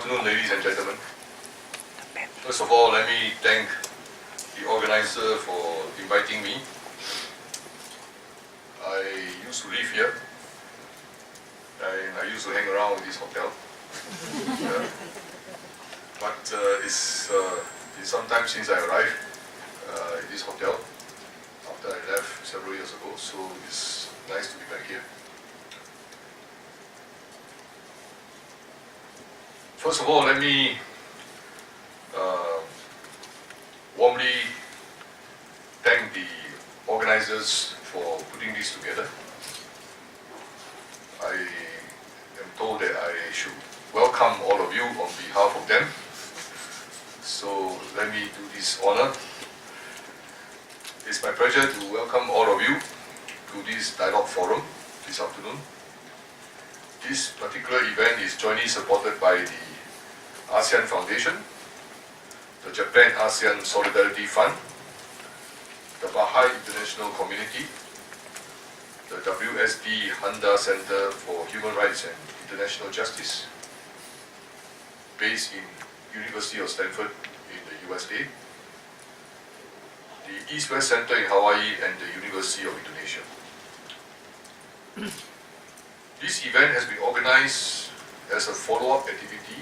afternoon, ladies and gentlemen. First of all, let me thank the organizer for inviting me. I used to live here, and I used to hang around in this hotel. But it's some time since I arrived in this hotel after I left several years ago, so it's nice to be back here. First of all, let me warmly thank the organizers for putting this together. I am told that I should welcome all of you on behalf of them. So let me do this honor. It's my pleasure to welcome all of you to this dialogue forum this afternoon. This particular event is jointly supported by the ASEAN Foundation, the Japan ASEAN Solidarity Fund, the Baha'i International Community, the WSD Handa Center for Human Rights and International Justice, based in University of Stanford in the USA, the East-West Center in Hawaii, and the University of Indonesia. This event has been organized as a follow-up activity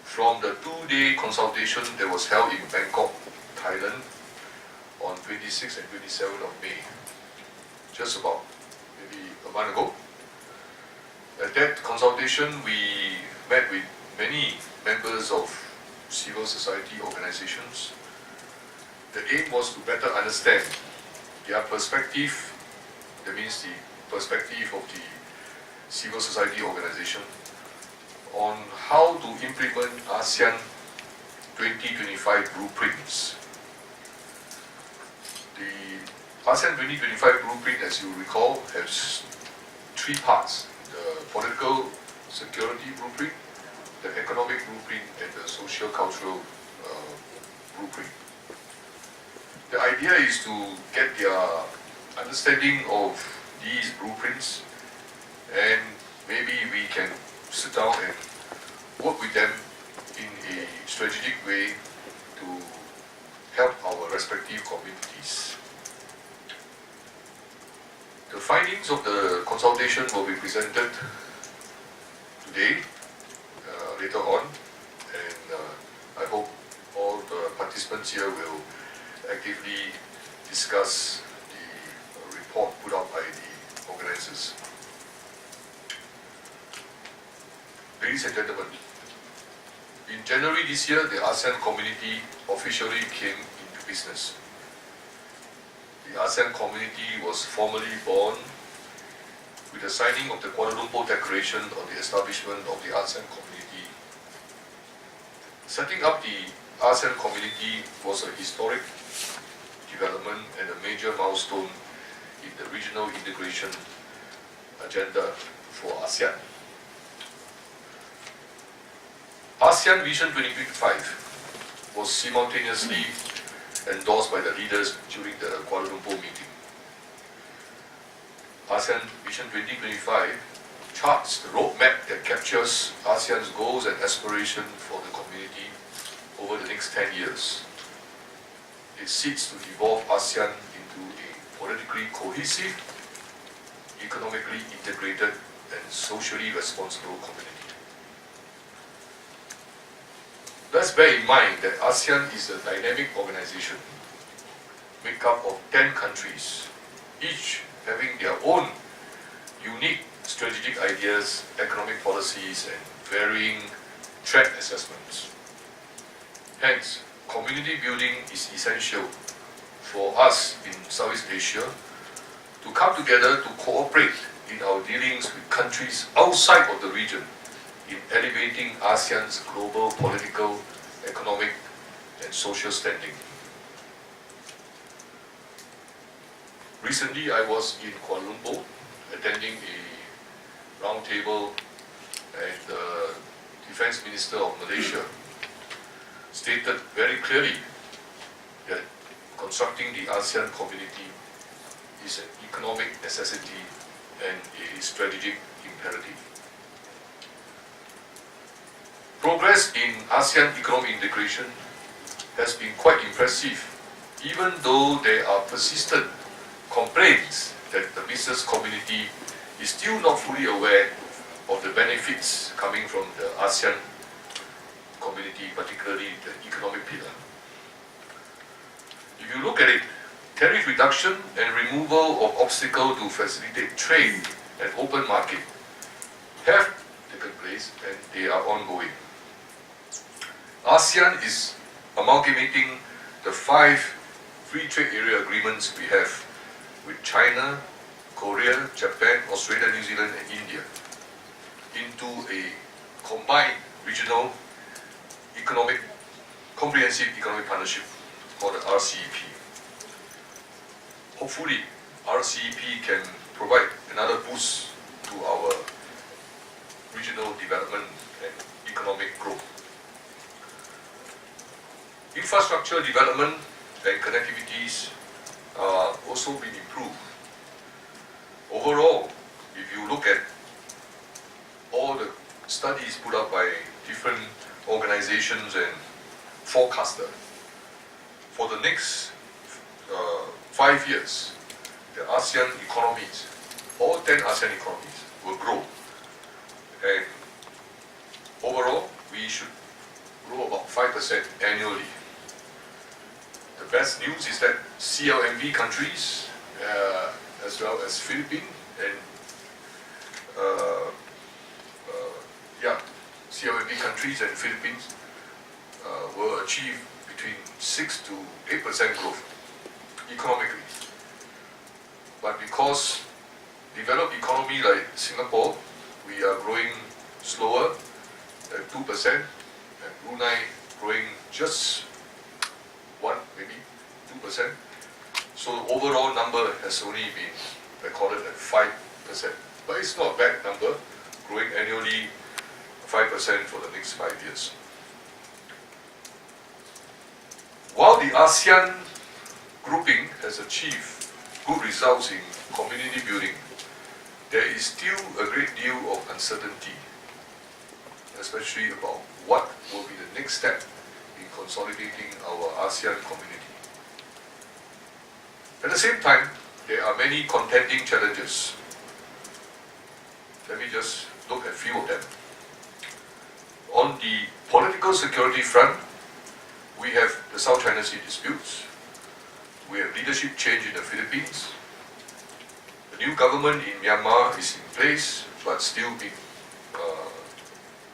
from the two-day consultation that was held in Bangkok, Thailand on 26th and 27th of May, just about maybe a month ago. At that consultation, we met with many members of civil society organizations. The aim was to better understand their perspective, that means the perspective of the civil society organization, on how to implement ASEAN 2025 blueprints. The ASEAN 2025 blueprint, as you recall, has three parts: the political security blueprint, the economic blueprint, and the social-cultural blueprint. The idea is to get their understanding of these blueprints, and maybe we can sit down and work with them in a strategic way to help our respective communities. The findings of the consultation will be presented today, later on, and I hope all the participants here will actively discuss the report put out by the organizers. Ladies and gentlemen, in January this year, the ASEAN community officially came into business. The ASEAN community was formally born with the signing of the Kuala Lumpur Declaration on the establishment of the ASEAN community. Setting up the ASEAN community was a historic development and a major milestone in the regional integration agenda for ASEAN. ASEAN Vision 2025 was simultaneously endorsed by the leaders during the Kuala Lumpur meeting. ASEAN Vision 2025 charts the roadmap that captures ASEAN's goals and aspirations for the community over the next 10 years. It seeks to evolve ASEAN into a politically cohesive, economically integrated, and socially responsible community. Let's bear in mind that ASEAN is a dynamic organization made up of 10 countries, each having their own unique strategic ideas, economic policies, and varying threat assessments. Hence, community building is essential for us in Southeast Asia to come together to cooperate in our dealings with countries outside of the region in elevating ASEAN's global political, economic, and social standing. Recently, I was in Kuala Lumpur attending a roundtable, and the Defense Minister of Malaysia stated very clearly that constructing the ASEAN community is an economic necessity and a strategic imperative. Progress in ASEAN economic integration has been quite impressive, even though there are persistent complaints that the business community is still not fully aware of the benefits coming from the ASEAN community, particularly the economic pillar. If you look at it, tariff reduction and removal of obstacles to facilitate trade and open market have taken place and they are ongoing. ASEAN is amalgamating the 5 free trade area agreements we have with China, Korea, Japan, Australia, New Zealand and India into a combined regional comprehensive economic partnership called the RCEP. Hopefully, RCEP can provide another boost to our regional development and economic growth. Infrastructure development and connectivities are also being improved. Overall, if you look at all the studies put up by different organizations and forecasters, for the next 5 years, the ASEAN economies, all 10 ASEAN economies will grow. And overall, we should grow about 5% annually. The best news is that CLMV countries, as well as Philippines and CLMV countries and Philippines will achieve between 6 to 8% growth economically. But because developed economy like Singapore, we are growing slower at 2%, and Brunei growing just 1, maybe 2%. So the overall number has only been recorded at 5%. But it's not a bad number, growing annually 5% for the next 5 years. While the ASEAN grouping has achieved good results in community building, there is still a great deal of uncertainty, especially about what will be the next step in consolidating our ASEAN community. At the same time, there are many contending challenges. Let me just look at a few of them. On the political security front, we have the South China Sea disputes. We have leadership change in the Philippines. The new government in Myanmar is in place, but still being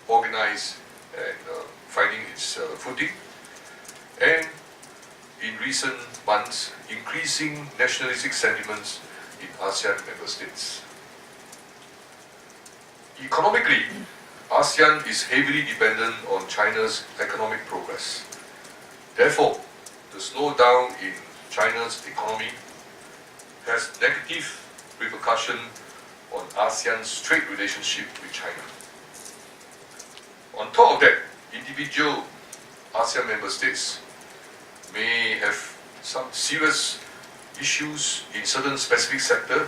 organized and finding its footing. And in recent months, increasing nationalistic sentiments in ASEAN member states. Economically, ASEAN is heavily dependent on China's economic progress. Therefore, the slowdown in China's economy has negative repercussion on ASEAN's trade relationship with China. On top of that, individual ASEAN member states may have some serious issues in certain specific sectors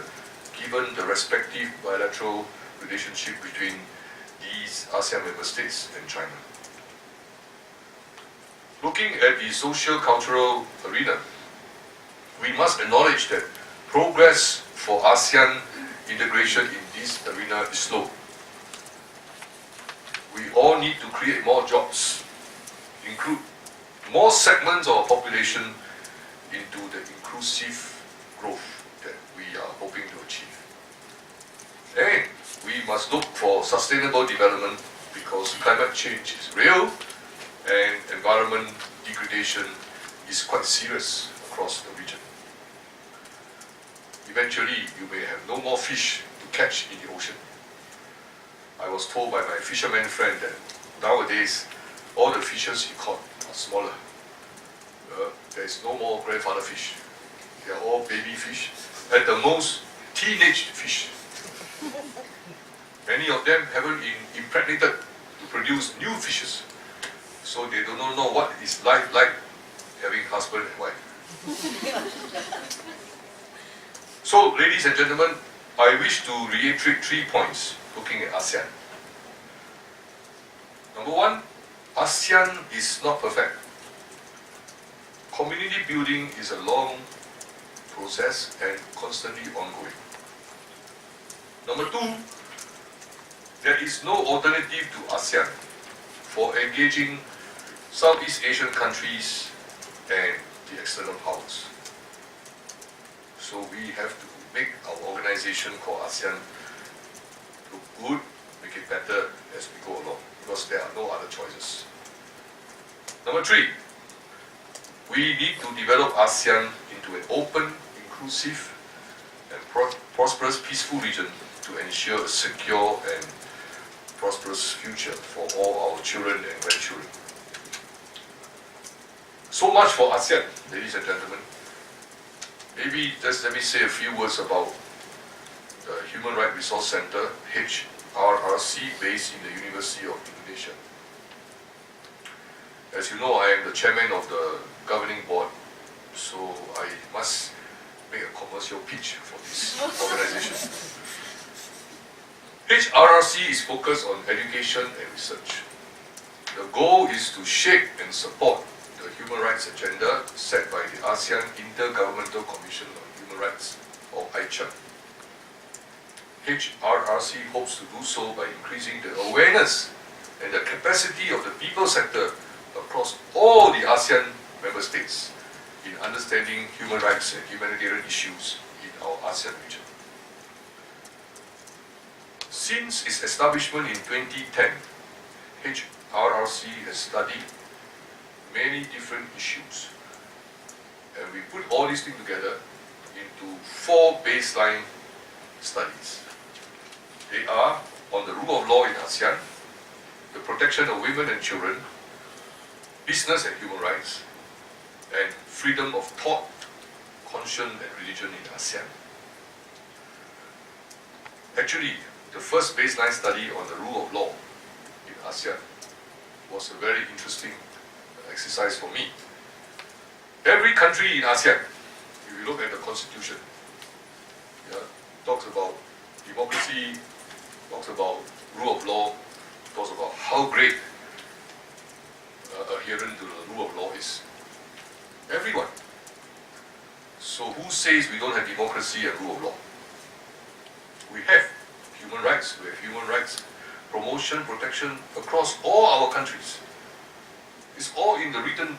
given the respective bilateral relationship between these ASEAN member states and China. Looking at the socio-cultural arena, we must acknowledge that progress for ASEAN integration in this arena is slow. We all need to create more jobs, include more segments of our population into the inclusive growth that we are hoping to achieve. And we must look for sustainable development because climate change is real and environment degradation is quite serious across the region. Eventually, you may have no more fish to catch in the ocean. I was told by my fisherman friend that nowadays all the fishes he caught are smaller. There is no more grandfather fish. They are all baby fish. At the most, teenage fish. Many of them haven't been impregnated to produce new fishes. So they do not know what is life like having husband and wife. So, ladies and gentlemen, I wish to reiterate 3 points looking at ASEAN. Number one, ASEAN is not perfect. Community building is a long process and constantly ongoing. Number two, there is no alternative to ASEAN for engaging Southeast Asian countries and the external powers. So we have to make our organization called ASEAN look good, make it better as we go along, because there are no other choices. Number three, we need to develop ASEAN into an open, inclusive, and prosperous, peaceful region to ensure a secure and prosperous future for all our children and grandchildren. So much for ASEAN, ladies and gentlemen. Maybe just let me say a few words about the Human Rights Resource Center, HRRC, based in the University of Indonesia. As you know, I am the chairman of the governing board, so I must make a commercial pitch for this organization. HRRC is focused on education and research. The goal is to shape and support the human rights agenda set by the ASEAN Intergovernmental Commission on Human Rights, or HRRC. HRRC hopes to do so by increasing the awareness and the capacity of the people sector across all the ASEAN member states in understanding human rights and humanitarian issues in our ASEAN region. Since its establishment in 2010, HRRC has studied many different issues, and we put all these things together into 4 baseline studies. They are on the rule of law in ASEAN, the protection of women and children, business and human rights, and freedom of thought, conscience and religion in ASEAN. Actually, the first baseline study on the rule of law in ASEAN was a very interesting exercise for me. Every country in ASEAN, if you look at the constitution, talks about democracy, talks about rule of law, talks about how great adherent to the rule of law is. Everyone. So who says we don't have democracy and rule of law? We have human rights. We have human rights promotion, protection across all our countries. It's all in the written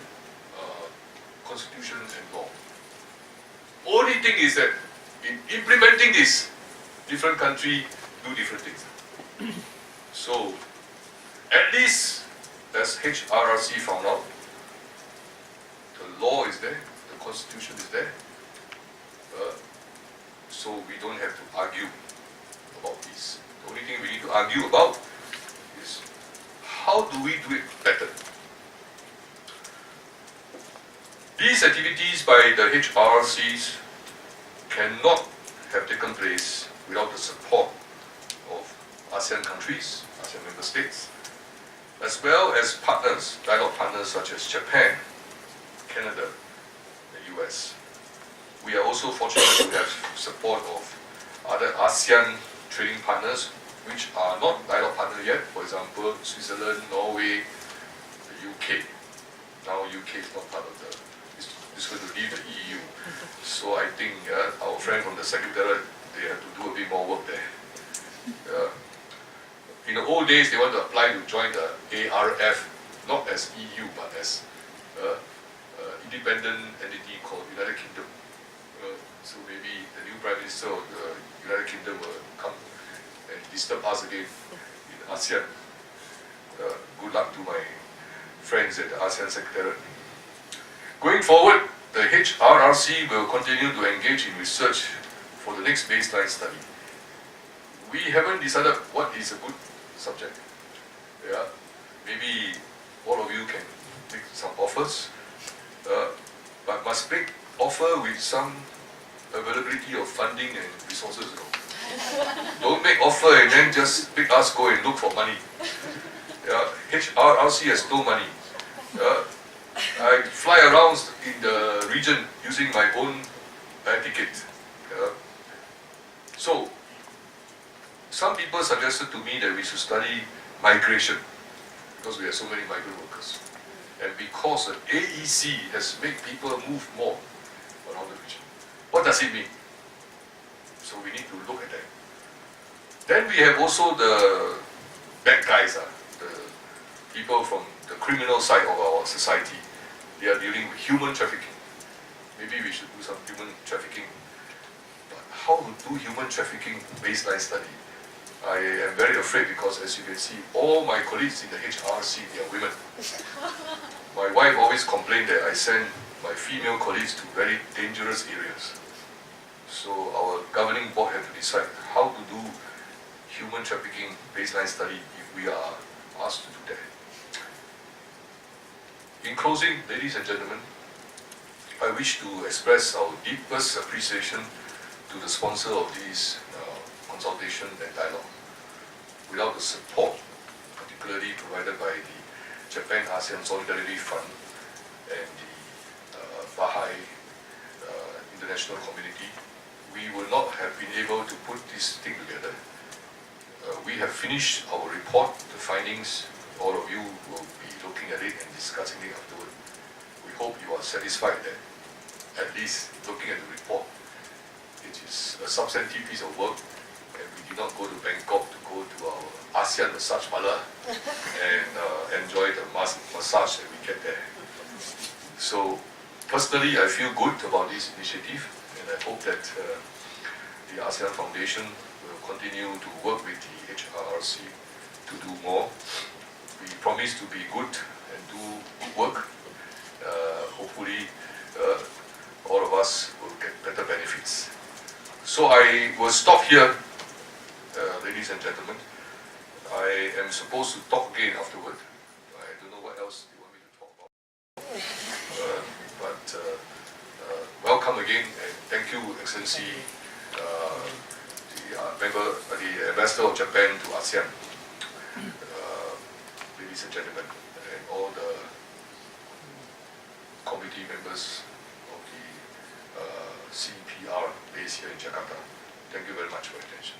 constitution and law. Only thing is that in implementing this, different countries do different things. So, at least, as HRRC found out, the law is there, the constitution is there, so we don't have to argue about this. The only thing we need to argue about is how do we do it better? These activities by the HRRCs cannot have taken place without the support of ASEAN countries, ASEAN member states, as well as partners, dialogue partners such as Japan, Canada, the US. We are also fortunate to have support of other ASEAN trading partners which are not dialogue partners yet, for example, Switzerland, Norway, the UK. Now UK is not part of the, it's going to leave the EU. So I think our friend from the Secretariat, they have to do a bit more work there. In the old days, they want to apply to join the ARF, not as EU, but as independent entity called United Kingdom. So maybe the new Prime Minister of the United Kingdom will come and disturb us again in ASEAN. Good luck to my friends at the ASEAN Secretariat. Going forward, the HRRC will continue to engage in research for the next baseline study. We haven't decided what is a good subject. Maybe all of you can make some offers, but must make offer with some availability of funding and resources. Don't make offer and then just make us go and look for money. HRRC has no money. I fly around in the region using my own air ticket. So, some people suggested to me that we should study migration. because we have so many migrant workers. And because the AEC has made people move more around the region. What does it mean? So we need to look at that. Then we have also the bad guys, the people from the criminal side of our society. They are dealing with human trafficking. Maybe we should do some human trafficking. But how to do human trafficking baseline study? I am very afraid because, as you can see, all my colleagues in the HRRC, they are women. My wife always complained that I send my female colleagues to very dangerous areas. So our governing board had to decide how to do human trafficking baseline study if we are asked to do that. In closing, ladies and gentlemen, I wish to express our deepest appreciation to the sponsor of this consultation and dialogue. Without the support, particularly provided by the Japan ASEAN Solidarity Fund and the Baha'i international community, we would not have been able to put this thing together. We have finished our report, the findings. All of you will be looking at it and discussing it afterward. We hope you are satisfied that, at least looking at the report, it is a substantive piece of work, and we did not go to Bangkok to go to our ASEAN massage parlor and enjoy the massage that we get there. So personally, I feel good about this initiative, and I hope that the ASEAN Foundation will continue to work with the HRRC to do more. We promise to be good and do good work. Hopefully, all of us will get better benefits. So I will stop here, ladies and gentlemen. I am supposed to talk again afterward. I don't know what else you want me to talk about. Welcome again, and thank you, Excellency, the Ambassador of Japan to ASEAN, ladies and gentlemen, and all the committee members of the CPR based here in Jakarta. Thank you very much for your attention.